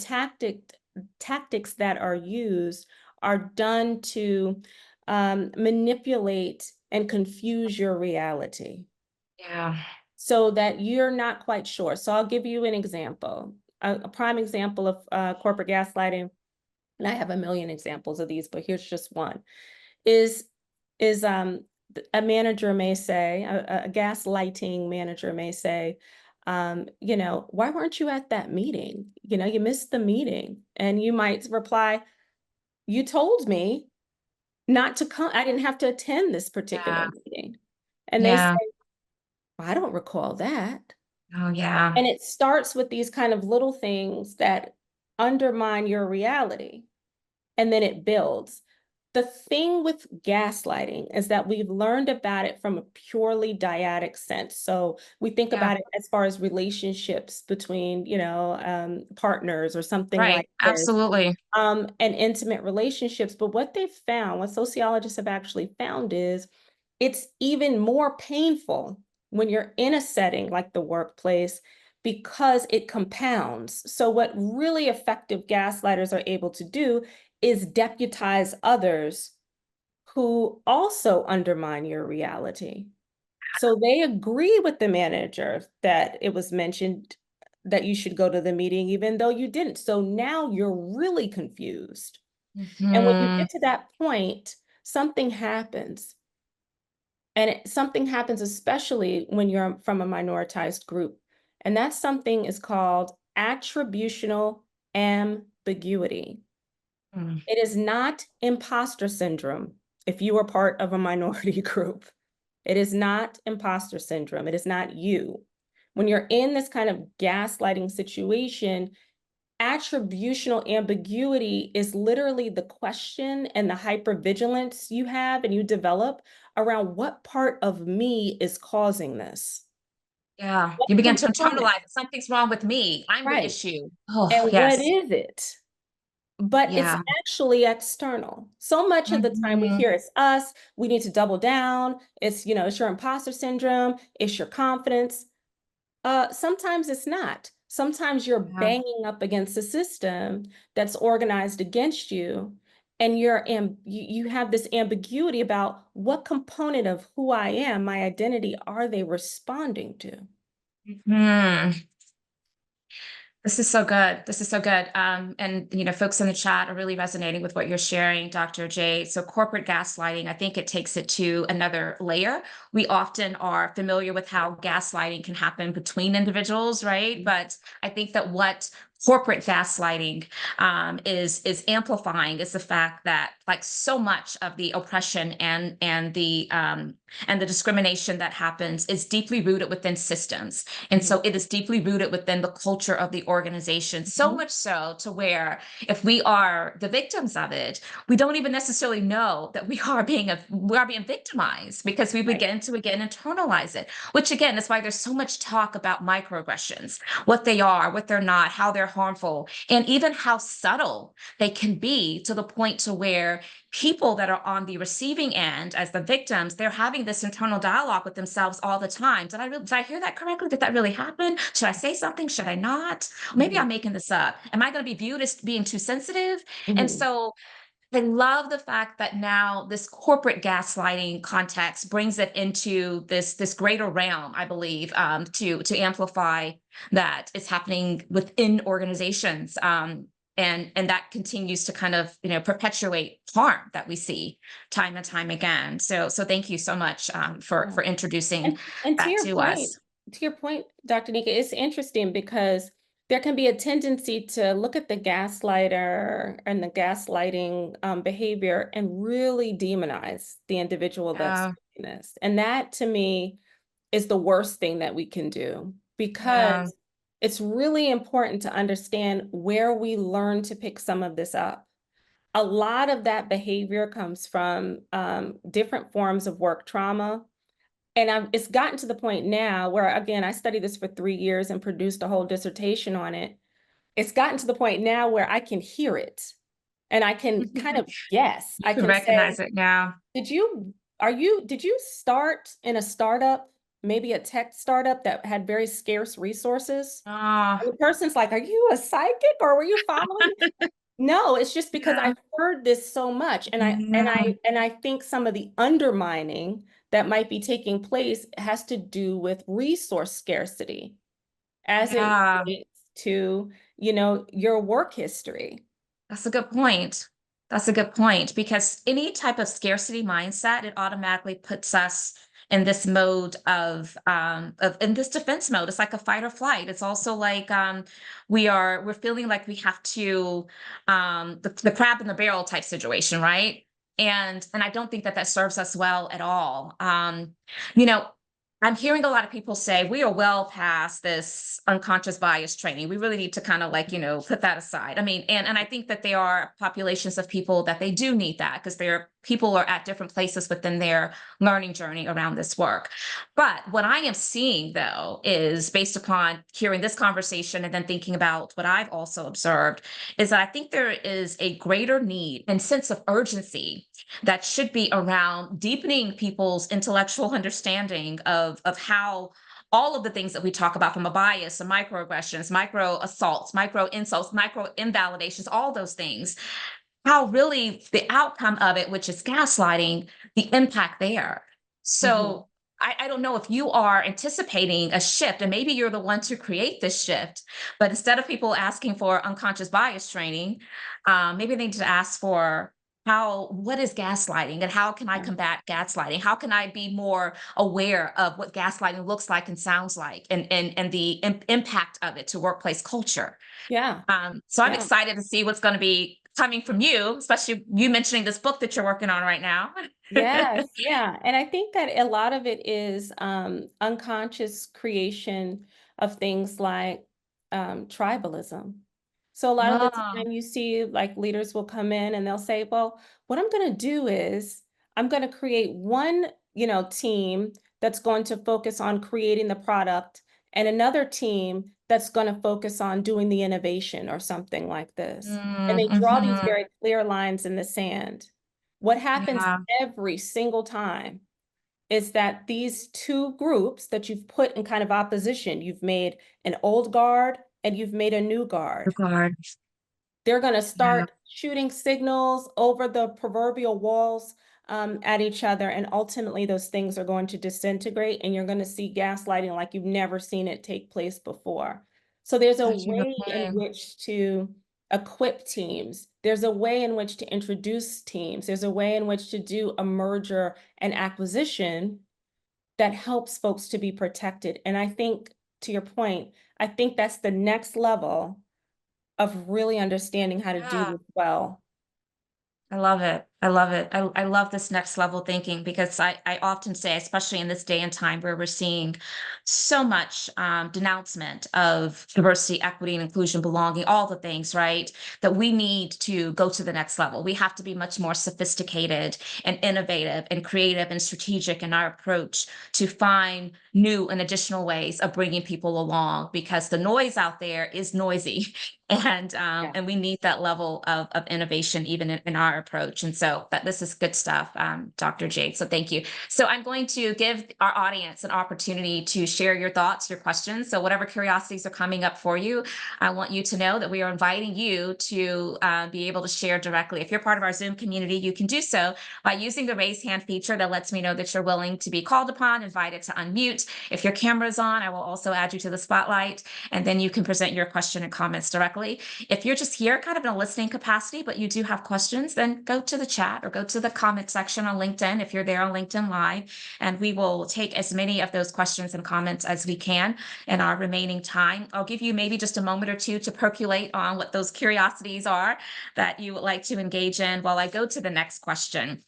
tactics that are used are done to manipulate and confuse your reality Yeah. so that you're not quite sure. So I'll give you an example, a prime example of corporate gaslighting, and I have a million examples of these, but here's just one. Is a manager may say, a gaslighting manager may say, why weren't you at that meeting? You missed the meeting, and you might reply, you told me not to come. I didn't have to attend this particular Yeah. meeting. And they say, Yeah. I don't recall that. Oh, yeah. And it starts with these kind of little things that undermine your reality. And then it builds. the thing with gaslighting is that we've learned about it from a purely dyadic sense. So we think Yeah, about it as far as relationships between, partners or something right. like this, Absolutely. and intimate relationships. But what they've found, what sociologists have actually found is it's even more painful when you're in a setting like the workplace because it compounds. So, what really effective gaslighters are able to do is deputize others who also undermine your reality. So, they agree with the manager that it was mentioned that you should go to the meeting, even though you didn't. So now you're really confused. And when you Hmm. get to that point, something happens. And something happens, especially when you're from a minoritized group. And that something is called attributional ambiguity. Mm. It is not imposter syndrome if you are part of a minority group. It is not imposter syndrome. It is not you. When you're in this kind of gaslighting situation, attributional ambiguity is literally the question and the hypervigilance you have and you develop around what part of me is causing this. Yeah. What You begin to component? internalize something's wrong with me. I'm the Right. issue. Oh, And what yes. is it? But it's Yeah. actually external. So much of the time we Mhm. hear it's us, we need to double down. It's your imposter syndrome, it's your confidence. Sometimes it's not. Sometimes you're Yeah. banging up against a system that's organized against you, and you have this ambiguity about what component of who I am, my identity, are they responding to? Hmm. This is so good. This is so good. And folks in the chat are really resonating with what you're sharing, Dr. J. So corporate gaslighting, I think it takes it to another layer. We often are familiar with how gaslighting can happen between individuals, right? But I think that what corporate gaslighting is amplifying is the fact that like so much of the oppression and the discrimination that happens is deeply rooted within systems. And Mhm. so it is deeply rooted within the culture of the organization, so Mhm. much so to where if we are the victims of it, we don't even necessarily know that we are being victimized because we Right. begin to again internalize it, which again is why there's so much talk about microaggressions, what they are, what they're not, how they're harmful, and even how subtle they can be to the point to where people that are on the receiving end as the victims, they're having this internal dialogue with themselves all the time. Did I hear that correctly? Did that really happen? Should I say something? Should I not? Maybe Mhm. I'm making this up. Am I going to be viewed as being too sensitive? And Mhm. so I love the fact that now this corporate gaslighting context brings it into this greater realm, I believe, to amplify that it's happening within organizations. And that continues to kind of perpetuate harm that we see time and time again. So thank you so much Yeah. for introducing And that to us. to your point, Dr. Nika, it's interesting because there can be a tendency to look at the gaslighter and the gaslighting behavior and really demonize the individual that's Yeah, doing this. And that to me is the worst thing that we can do yeah, because it's really important to understand where we learn to pick some of this up. A lot of that behavior comes from different forms of work trauma, and it's gotten to the point now where, again, I studied this for 3 years and produced a whole dissertation on it. It's gotten to the point now where I can hear it and I can kind of guess. you I can can say, recognize it now. did you start in a startup, maybe a tech startup that had very scarce resources? Oh, And the person's like, are you a psychic or were you following? No, it's just because yeah, I've heard this so much, and I and yeah, I and I think some of the undermining that might be taking place has to do with resource scarcity as it yeah. relates to, your work history. That's a good point. That's a good point because any type of scarcity mindset, it automatically puts us in this mode of in this defense mode. It's like a fight or flight. It's also like we're feeling like we have to the crab in the barrel type situation, right? And I don't think that that serves us well at all. You know, I'm hearing a lot of people say we are well past this unconscious bias training. We really need to kind of like, put that aside. I mean, and I think that there are populations of people that they do need that because people are at different places within their learning journey around this work. But what I am seeing though is based upon hearing this conversation and then thinking about what I've also observed is that I think there is a greater need and sense of urgency that should be around deepening people's intellectual understanding of how all of the things that we talk about from a bias, and microaggressions, micro assaults, micro insults, micro invalidations, all those things, how really the outcome of it, which is gaslighting, the impact there. Mhm. So I don't know if you are anticipating a shift, and maybe you're the one to create this shift, but instead of people asking for unconscious bias training, maybe they need to ask for what is gaslighting and how can I Yeah. combat gaslighting? How can I be more aware of what gaslighting looks like and sounds like and the impact of it to workplace culture? Yeah. So I'm Yeah. excited to see what's going to be coming from you, especially you mentioning this book that you're working on right now. Yes, yeah, and I think that a lot of it is unconscious creation of things like tribalism. So a lot of the Oh, time you see like leaders will come in and they'll say, "Well, what I'm going to do is I'm going to create one, team that's going to focus on creating the product, and another team that's going to focus on doing the innovation or something like this." And they draw these mhm. very clear lines in the sand. What happens Yeah, every single time is that these two groups that you've put in kind of opposition, you've made an old guard and you've made a new guard. regard. They're going to Yeah, start shooting signals over the proverbial walls at each other. And ultimately, those things are going to disintegrate, and you're going to see gaslighting like you've never seen it take place before. So, there's a touching the way in point. which to equip teams, there's a way in which to introduce teams, there's a way in which to do a merger and acquisition that helps folks to be protected. And I think, to your point, I think that's the next level of really understanding how to do Yeah. this well. I love it. I love it. I love this next level thinking because I often say, especially in this day and time where we're seeing so much denouncement of diversity, equity, and inclusion, belonging, all the things, right? That we need to go to the next level. We have to be much more sophisticated and innovative and creative and strategic in our approach to find new and additional ways of bringing people along because the noise out there is noisy and we need that level of innovation even in our approach. And so that this is good stuff, Dr. Jade. So thank you. So I'm going to give our audience an opportunity to share your thoughts, your questions. So whatever curiosities are coming up for you, I want you to know that we are inviting you to be able to share directly. If you're part of our Zoom community, you can do so by using the raise hand feature that lets me know that you're willing to be called upon, invited to unmute. If your camera is on, I will also add you to the spotlight, and then you can present your question and comments directly. If you're just here kind of in a listening capacity, but you do have questions, then go to the chat or go to the comment section on LinkedIn if you're there on LinkedIn Live, and we will take as many of those questions and comments as we can in our remaining time. I'll give you maybe just a moment or two to percolate on what those curiosities are that you would like to engage in while I go to the next question.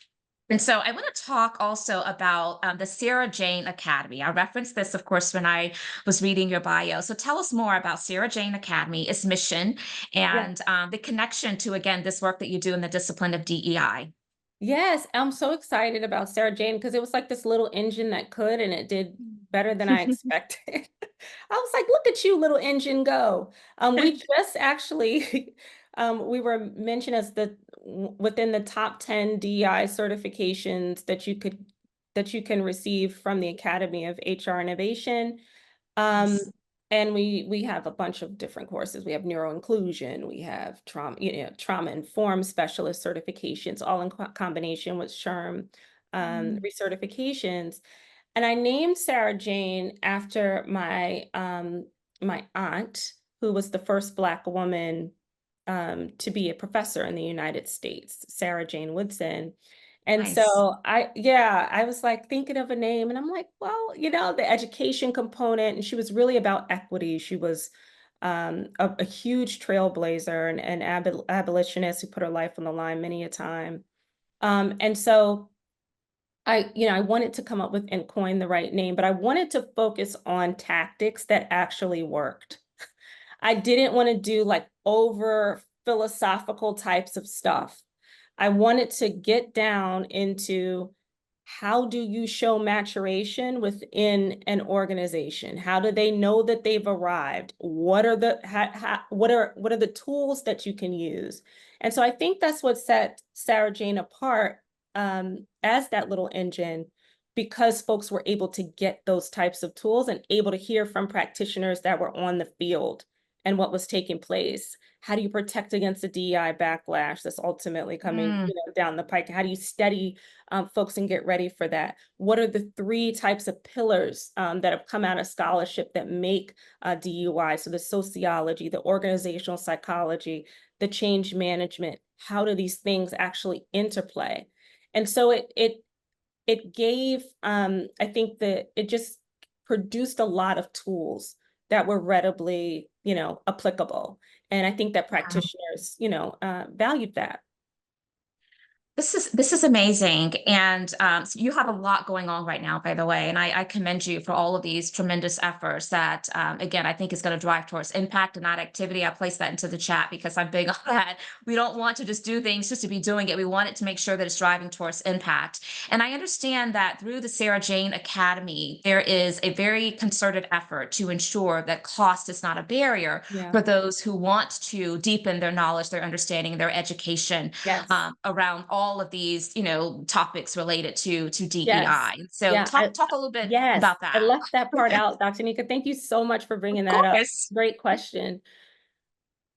And so I want to talk also about the Sarah Jane Academy. I referenced this, of course, when I was reading your bio. So tell us more about Sarah Jane Academy, its mission, Yeah. and the connection to, again, this work that you do in the discipline of DEI. Yes, I'm so excited about Sarah Jane because it was like this little engine that could, and it did better than I expected. I was like, look at you, little engine, go. We just actually, we were mentioned as within the top 10 DEI certifications that you can receive from the Academy of HR Innovation. Um, Nice. and we have a bunch of different courses. We have neuro inclusion, we have trauma, trauma informed specialist certifications, all in combination with SHRM Mm, recertifications. And I named Sarah Jane after my aunt, who was the first Black woman to be a professor in the United States, Sarah Jane Woodson. And nice. so I was like thinking of a name, and I'm like, well, the education component, and she was really about equity. She was a huge trailblazer and an abolitionist who put her life on the line many a time. And so I wanted to come up with and coin the right name, but I wanted to focus on tactics that actually worked. I didn't want to do like over philosophical types of stuff. I wanted to get down into how do you show maturation within an organization? How do they know that they've arrived? What are the what are the tools that you can use? And so I think that's what set Sarah Jane apart as that little engine, because folks were able to get those types of tools and able to hear from practitioners that were on the field and what was taking place. How do you protect against the DEI backlash that's ultimately coming, Mm, down the pike? How do you steady folks and get ready for that? What are the three types of pillars that have come out of scholarship that make DUI? So the sociology, the organizational psychology, the change management. How do these things actually interplay? And so it gave, I think that it just produced a lot of tools that were readily, applicable. And I think that yeah. practitioners, valued that. This is amazing, and so you have a lot going on right now, by the way, and I commend you for all of these tremendous efforts that, again, I think is going to drive towards impact and that activity. I place that into the chat because I'm big on that. We don't want to just do things just to be doing it. We want it to make sure that it's driving towards impact. And I understand that through the Sarah Jane Academy, there is a very concerted effort to ensure that cost is not a barrier Yeah. for those who want to deepen their knowledge, their understanding, their education Yes. around all of these, topics related to Yes. DEI. So Yeah. talk a little bit Yes. about that. I left that part out, Dr. Nika. Thank you so much for Of bringing that up. course. Great question.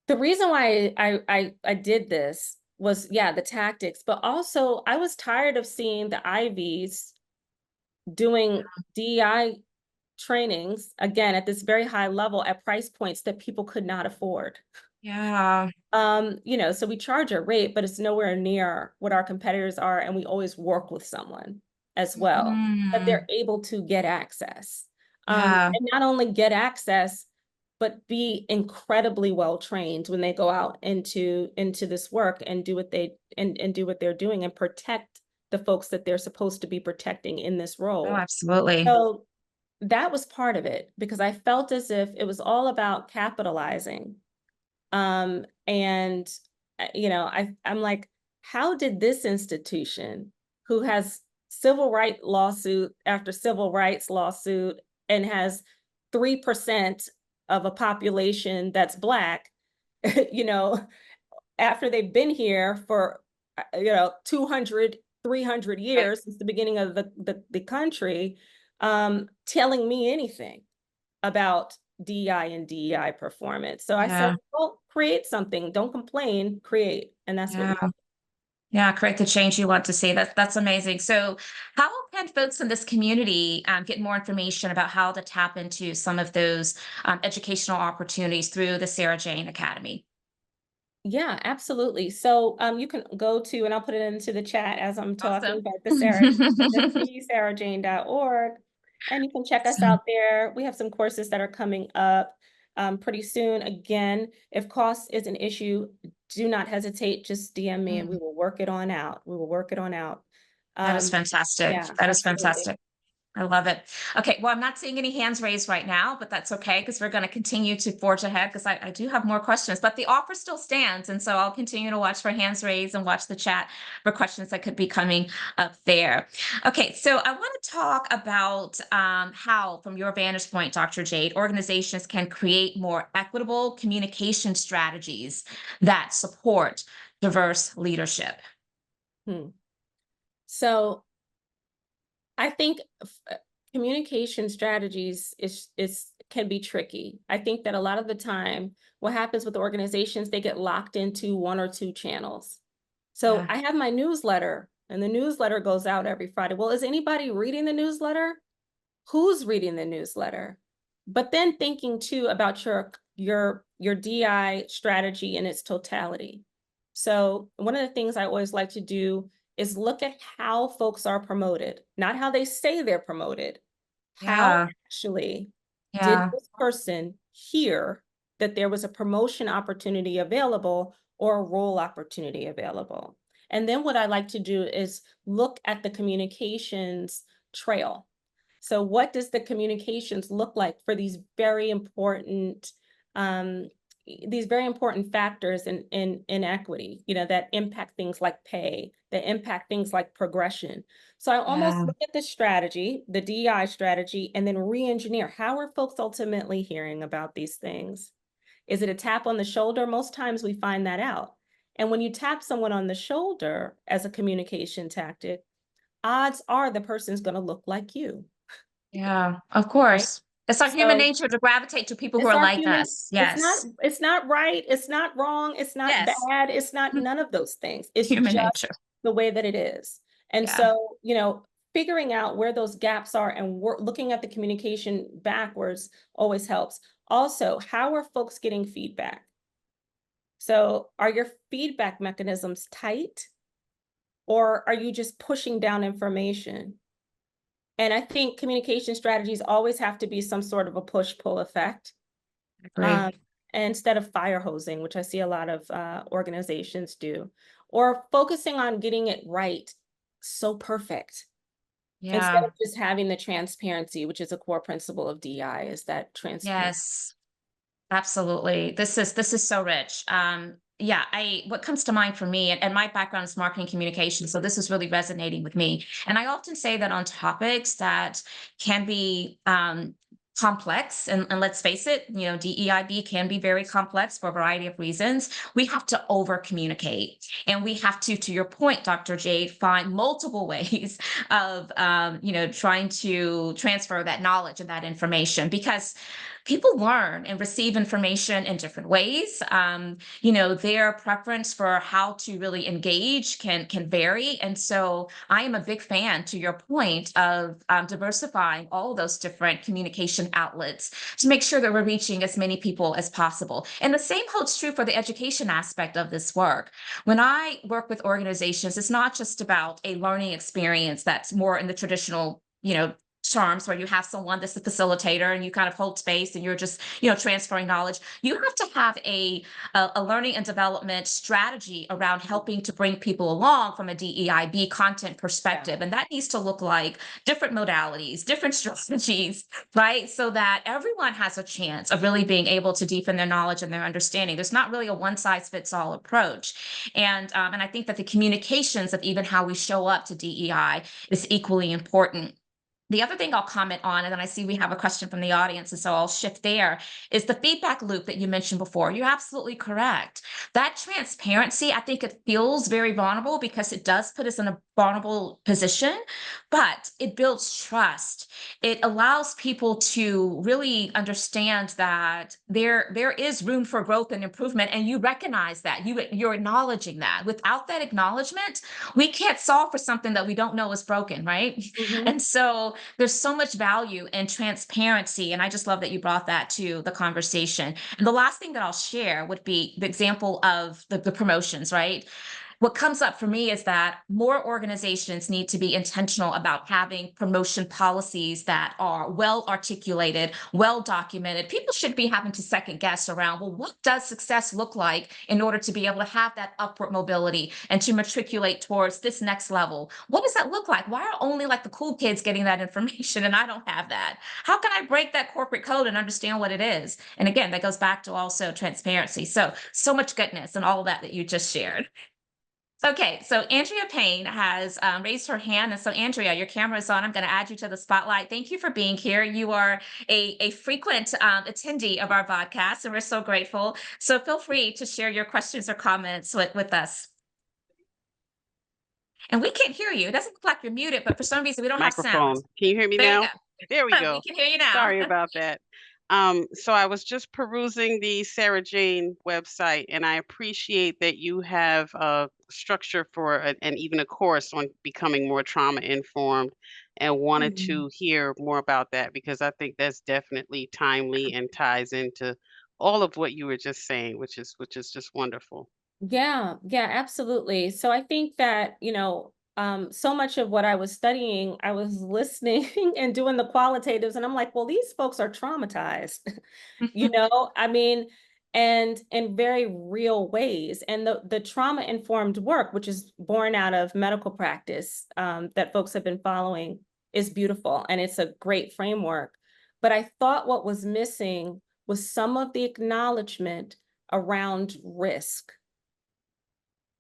The reason why I did this was, yeah, the tactics, but also I was tired of seeing the Ivies doing DEI trainings, again, at this very high level at price points that people could not afford. Yeah. So we charge a rate, but it's nowhere near what our competitors are, and we always work with someone as well, that Mm, they're able to get access. yeah. And not only get access, but be incredibly well trained when they go out into this work and do what and do what they're doing and protect the folks that they're supposed to be protecting in this Oh, role. absolutely. So that was part of it because I felt as if it was all about capitalizing. And I'm like, how did this institution, who has civil rights lawsuit after civil rights lawsuit and has 3% of a population that's Black, you know, after they've been here for 200, 300 Right. years since the beginning of the country, telling me anything about DEI and DEI performance. So I said, Yeah. well, create something. Don't complain, create. And that's what we Yeah. Yeah. Create the change you want to see. That's amazing. So how can folks in this community get more information about how to tap into some of those educational opportunities through the Sarah Jane Academy? Yeah, absolutely. So you can go to, and I'll put it into the chat as I'm talking, Awesome. but the sarahjane.org, and you can check us Awesome. out there. We have some courses that are coming up pretty soon. Again, if cost is an issue, do not hesitate. Just DM me and we Mm, will work it on out. We will work it on out. that is Um, fantastic. yeah, That is absolutely. fantastic. I love it. Okay, well, I'm not seeing any hands raised right now, but that's okay because we're going to continue to forge ahead because I do have more questions, but the offer still stands. And so I'll continue to watch for hands raised and watch the chat for questions that could be coming up there. Okay, so I want to talk about how, from your vantage point, Dr. Jade, organizations can create more equitable communication strategies that support diverse leadership. Hmm. So I think communication strategies is can be tricky. I think that a lot of the time, what happens with organizations, they get locked into one or two channels. So Yeah, I have my newsletter, and the newsletter goes out every Friday. Well, is anybody reading the newsletter? Who's reading the newsletter? But then thinking too about your DI strategy in its totality. So one of the things I always like to do is look at how folks are promoted, not how they say they're promoted. How yeah, actually did yeah, this person hear that there was a promotion opportunity available or a role opportunity available? And then what I like to do is look at the communications trail. So what does the communications look like for um, these very important factors in equity, that impact things like pay, that impact things like progression. So I almost Yeah. look at the strategy, the DEI strategy, and then re-engineer. How are folks ultimately hearing about these things? Is it a tap on the shoulder? Most times we find that out. And when you tap someone on the shoulder as a communication tactic, odds are the person's going to look like you, Yeah, of right? course. It's our human So nature to gravitate to people who it's are our like human, us. it's not, Yes. it's not right, it's not wrong, it's not Yes. bad, it's not none of those things. It's Human just nature. the way that it is. And Yeah. so, figuring out where those gaps are and looking at the communication backwards always helps. Also, how are folks getting feedback? So, are your feedback mechanisms tight, or are you just pushing down information? And I think communication strategies always have to be some sort of a push-pull effect, Agree. um, instead of fire hosing, which I see a lot of organizations do, or focusing on getting it right, so perfect, instead Yeah. of just having the transparency, which is a core principle of DI, is that transparency. Yes. Absolutely. This is so rich. Yeah, I what comes to mind for me, and my background is marketing communication, so this is really resonating with me. And I often say that on topics that can be complex, and let's face it, DEIB can be very complex for a variety of reasons. We have to over communicate, and we have to your point, Dr. Jade, find multiple ways of trying to transfer that knowledge and that information, because people learn and receive information in different ways. Their preference for how to really engage can vary, and so I am a big fan, to your point, of diversifying all those different communication outlets to make sure that we're reaching as many people as possible. And the same holds true for the education aspect of this work. When I work with organizations, it's not just about a learning experience that's more in the traditional, terms, where you have someone that's the facilitator and you kind of hold space and you're just transferring knowledge. You have to have a learning and development strategy around helping to bring people along from a DEIB content Yeah. perspective, and that needs to look like different modalities, different strategies, right? So that everyone has a chance of really being able to deepen their knowledge and their understanding. There's not really a one size fits all approach. And I think that the communications of even how we show up to DEI is equally important. The other thing I'll comment on, and then I see we have a question from the audience, and so I'll shift there, is the feedback loop that you mentioned before. You're absolutely correct. That transparency, I think it feels very vulnerable because it does put us in a vulnerable position, but it builds trust. It allows people to really understand that there is room for growth and improvement, and you recognize that. You're acknowledging that. Without that acknowledgement, we can't solve for something that we don't know is broken, right? Mhm. And so there's so much value in transparency. And I just love that you brought that to the conversation. And the last thing that I'll share would be the example of the promotions, right? What comes up for me is that more organizations need to be intentional about having promotion policies that are well articulated, well documented. People should be having to second guess around, well, what does success look like in order to be able to have that upward mobility and to matriculate towards this next level? What does that look like? Why are only like the cool kids getting that information and I don't have that? How can I break that corporate code and understand what it is? And again, that goes back to also transparency. So much goodness and all of that you just shared. Okay, so Andrea Payne has raised her hand. And so, Andrea, your camera is on. I'm going to add you to the spotlight. Thank you for being here. You are a frequent attendee of our podcast, and we're so grateful. So, feel free to share your questions or comments with us. And we can't hear you. It doesn't look like you're muted, but for some reason, we don't have sound. Microphone. Can you hear me There you now? go. There we We go. can hear you now. Sorry about that. So I was just perusing the Sarah Jane website, and I appreciate that you have a structure for and even a course on becoming more trauma informed, and wanted Mm. to hear more about that because I think that's definitely timely and ties into all of what you were just saying, which is just wonderful. Yeah, yeah, absolutely. So I think that, so much of what I was studying, I was listening and doing the qualitatives, and I'm like, well, these folks are traumatized. I mean, and in very real ways. And the trauma-informed work, which is born out of medical practice, that folks have been following, is beautiful, and it's a great framework. But I thought what was missing was some of the acknowledgement around risk.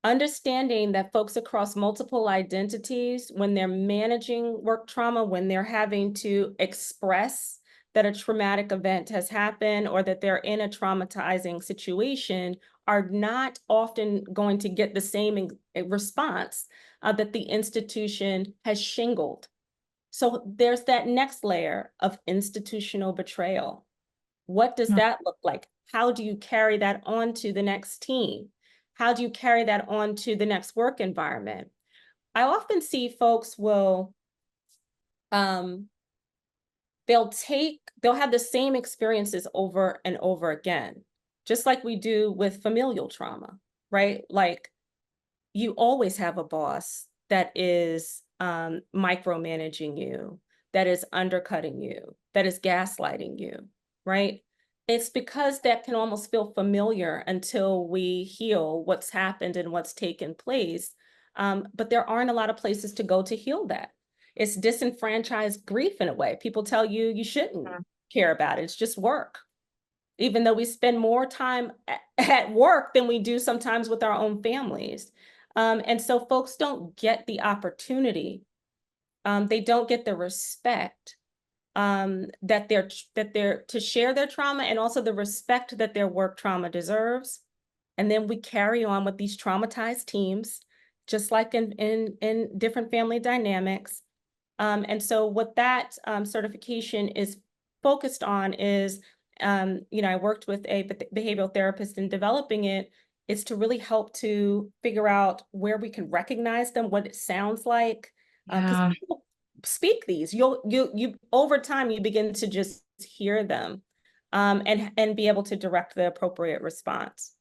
Understanding that folks across multiple identities, when they're managing work trauma, when they're having to express that a traumatic event has happened or that they're in a traumatizing situation, are not often going to get the same response that the institution has shingled. So there's that next layer of institutional betrayal. What does that look like? How do you carry that on to the next team? How do you carry that on to the next work environment? I often see folks will, they'll have the same experiences over and over again, just like we do with familial trauma, right? Like, you always have a boss that is micromanaging you, that is undercutting you, that is gaslighting you, right? It's because that can almost feel familiar until we heal what's happened and what's taken place. But there aren't a lot of places to go to heal that. It's disenfranchised grief in a way. People tell you you shouldn't care about it. It's just work. Even though we spend more time at work than we do sometimes with our own families. And so folks don't get the opportunity. They don't get the respect that they're to share their trauma, and also the respect that their work trauma deserves. And then we carry on with these traumatized teams, just like in different family dynamics. And so what that certification is focused on is, I worked with a behavioral therapist in developing it. It's to really help to figure out where we can recognize them, what it sounds like. Because people speak these, you over time, you begin to just hear them, and be able to direct the appropriate response.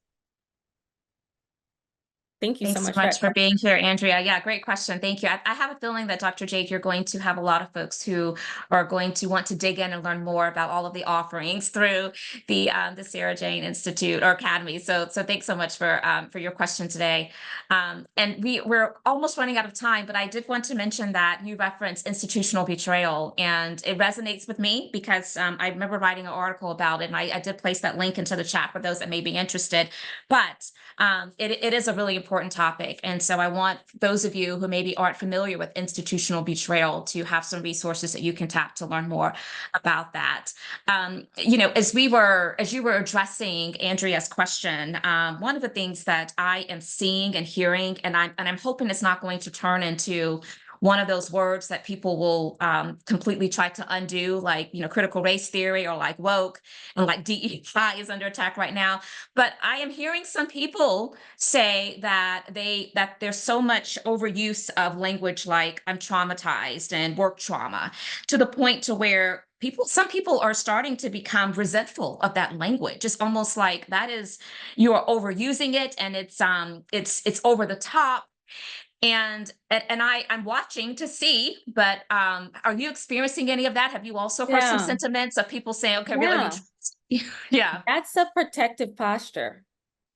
Thank you so Thanks so much much for being here, Andrea. Yeah, great question. Thank you. I have a feeling that Dr. Jade, you're going to have a lot of folks who are going to want to dig in and learn more about all of the offerings through the Sarah Jane Institute or Academy. So thanks so much for your question today. And we're almost running out of time, but I did want to mention that you referenced institutional betrayal, and it resonates with me because I remember writing an article about it, and I did place that link into the chat for those that may be interested. But it is a really important topic. And so I want those of you who maybe aren't familiar with institutional betrayal to have some resources that you can tap to learn more about that. As you were addressing Andrea's question, one of the things that I am seeing and hearing, and I'm hoping it's not going to turn into one of those words that people will completely try to undo, like, critical race theory or like woke, and like DEI is under attack right now. But I am hearing some people say that there's so much overuse of language like I'm traumatized and work trauma, to the point to where some people are starting to become resentful of that language. It's almost like you are overusing it, and it's over the top. And I'm watching to see, but are you experiencing any of that? Have you also heard some sentiments of people saying, okay, really? Yeah. That's a protective posture.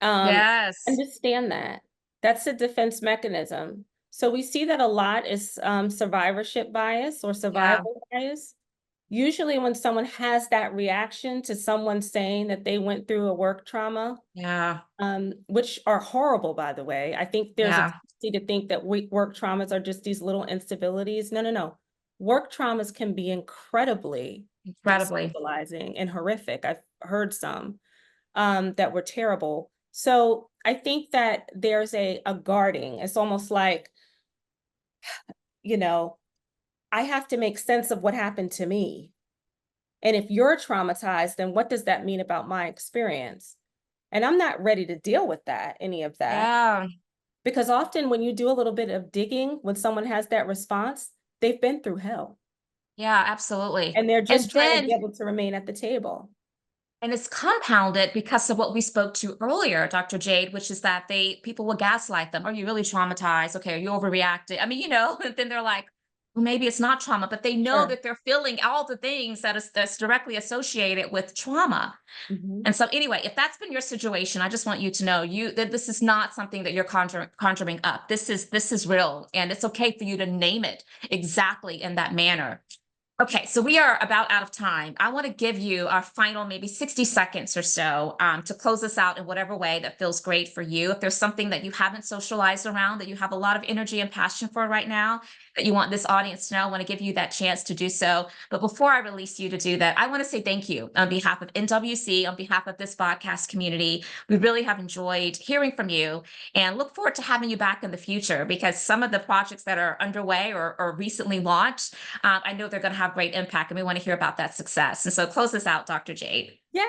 Yes. Understand that. That's a defense mechanism. So we see that a lot is survivorship bias or survival bias. Usually when someone has that reaction to someone saying that they went through a work trauma, which are horrible, by the way. I think there's a tendency to think that work traumas are just these little instabilities. No. Work traumas can be incredibly destabilizing and horrific. I've heard some that were terrible. So I think that there's a guarding. It's almost like, I have to make sense of what happened to me. And if you're traumatized, then what does that mean about my experience? And I'm not ready to deal with any of that. Yeah. Because often when you do a little bit of digging, when someone has that response, they've been through hell. Yeah, absolutely. And they're just trying to be able to remain at the table. And it's compounded because of what we spoke to earlier, Dr. Jade, which is that people will gaslight them. Are you really traumatized? Okay, are you overreacting? I mean, and then they're like, Well, maybe it's not trauma, but they know Sure. that they're feeling all the things that's directly associated with trauma. Mhm. And so anyway, if that's been your situation, I just want you to know that this is not something that you're conjuring up. This is real, and it's okay for you to name it exactly in that manner. Okay, so we are about out of time. I want to give you our final maybe 60 seconds or so to close this out in whatever way that feels great for you. If there's something that you haven't socialized around that you have a lot of energy and passion for right now that you want this audience to know, I want to give you that chance to do so. But before I release you to do that, I want to say thank you on behalf of NWC, on behalf of this podcast community. We really have enjoyed hearing from you and look forward to having you back in the future, because some of the projects that are underway or recently launched, I know they're going to have great impact, and we want to hear about that success. And so close this out, Dr. Jade. Yay.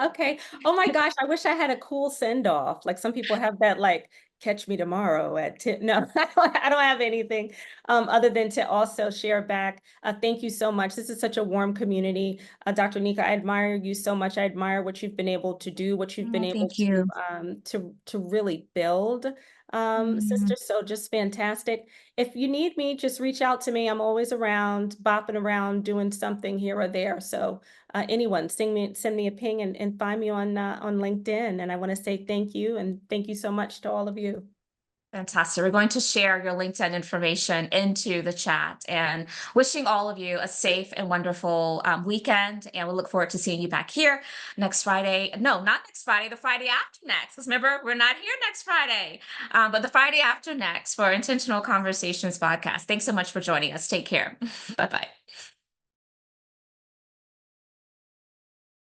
Okay. Oh my gosh, I wish I had a cool send off. Like some people have that, like, catch me tomorrow at 10. No, I don't have anything other than to also share back. Thank you so much. This is such a warm community. Dr. Nika, I admire you so much. I admire what you've been able to do, what you've been Oh, able thank you. to really build. Mm, Sister, so just fantastic. If you need me, just reach out to me. I'm always around, bopping around, doing something here or there. So anyone, send me a ping and find me on LinkedIn. And I want to say thank you, and thank you so much to all of you. Fantastic. We're going to share your LinkedIn information into the chat, and wishing all of you a safe and wonderful weekend. And we'll look forward to seeing you back here next Friday. No, not next Friday, the Friday after next. Because remember, we're not here next Friday, but the Friday after next for Intentional Conversations podcast. Thanks so much for joining us. Take care. Bye bye.